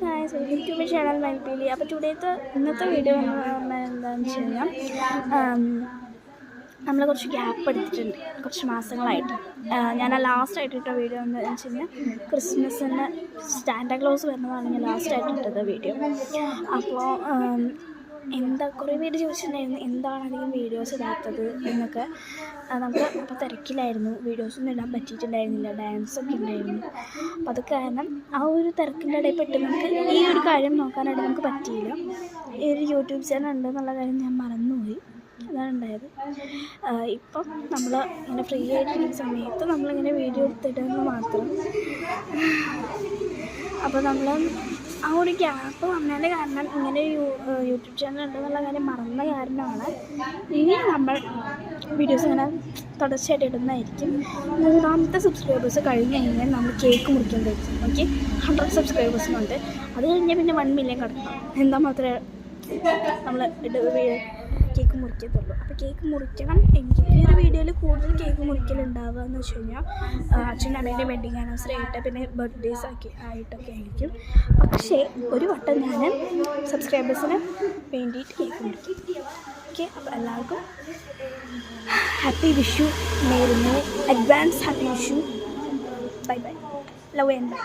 Guys, welcome to my channel Mayilpeeli. അപ്പോൾ ഇന്നത്തെ video എന്ന് പറഞ്ഞാൽ എന്താണെന്ന് വെച്ച് കഴിഞ്ഞാൽ നമ്മൾ കുറച്ച് ഗ്യാപ്പ് എടുത്തിട്ടുണ്ട്, കുറച്ച് മാസങ്ങളായിട്ട്. ഞാൻ ലാസ്റ്റായിട്ട് ഇട്ട വീഡിയോ എന്ന് വെച്ച് കഴിഞ്ഞാൽ ക്രിസ്മസിന് സാന്റാക്ലോസ് വരുന്നതാണ് ഞാൻ ലാസ്റ്റായിട്ട് ഇട്ടത് വീഡിയോ. അപ്പോൾ കുറേ പേര് ചോദിച്ചിട്ടുണ്ടായിരുന്നു എന്താണ് അധികം വീഡിയോസ് ഇടാത്തത് എന്നൊക്കെ. നമുക്ക് അപ്പോൾ തിരക്കിലായിരുന്നു, വീഡിയോസൊന്നും ഇടാൻ പറ്റിയിട്ടുണ്ടായിരുന്നില്ല, ഡാൻസൊക്കെ ഉണ്ടായിരുന്നു. അപ്പോൾ അത് കാരണം ആ ഒരു തിരക്കിൻ്റെ ഇടയിൽ പെട്ട് നമുക്ക് ഈ ഒരു കാര്യം നോക്കാനായിട്ട് നമുക്ക് പറ്റിയില്ല. ഈ ഒരു യൂട്യൂബ് ചാനൽ ഉണ്ടെന്നുള്ള കാര്യം ഞാൻ മറന്നുപോയി. അതാണ് ഉണ്ടായത്. ഇപ്പം നമ്മൾ ഇങ്ങനെ ഫ്രീ ആയിട്ടിരിക്കുന്ന സമയത്ത് നമ്മളിങ്ങനെ വീഡിയോ എടുത്തിട്ടെന്ന് മാത്രം. അപ്പോൾ നമ്മൾ ആ ഒരു ഗ്യാപ്പ് വന്നതിൻ്റെ കാരണം ഇങ്ങനെ യൂട്യൂബ് ചാനൽ ഉണ്ടെന്നുള്ള കാര്യം മറന്ന കാരണമാണ്. ഇനി നമ്മൾ വീഡിയോസ് ഇങ്ങനെ തുടർച്ചയായിട്ട് ഇടുന്നതായിരിക്കും. 100ാമത്തെ സബ്സ്ക്രൈബേഴ്സ് കഴിഞ്ഞ് കഴിഞ്ഞാൽ നമ്മൾ കേക്ക് മുറിക്കേണ്ടതായിരിക്കും. ഓക്കെ, 100 സബ്സ്ക്രൈബേഴ്സിനുണ്ട്. അത് കഴിഞ്ഞാൽ പിന്നെ 1 മില്യൺ കിടക്കണം. എന്നാൽ മാത്രമേ നമ്മൾ കേക്ക് മുറിക്കത്തുള്ളൂ. അപ്പോൾ കേക്ക് മുറിക്കണം എങ്കിൽ ഈ ഒരു വീഡിയോയിൽ കൂടുതൽ കേക്ക് മുറിക്കലുണ്ടാവുക എന്ന് വെച്ച് കഴിഞ്ഞാൽ അച്ഛനും അമ്മേൻ്റെ വെഡിങ് ആനിവേഴ്സറി ആയിട്ട് പിന്നെ ബർത്ത്ഡേസ് ആയിട്ടൊക്കെ ആയിരിക്കും. പക്ഷേ ഒരു വട്ടം ഞാൻ സബ്സ്ക്രൈബേഴ്സിന് വേണ്ടിയിട്ട് കേക്ക് മുറിക്കും. ഓക്കെ, അപ്പോൾ എല്ലാവർക്കും ഹാപ്പി വിഷു നേരുന്നു. Advance happy Vishu. Bye bye. Love and by.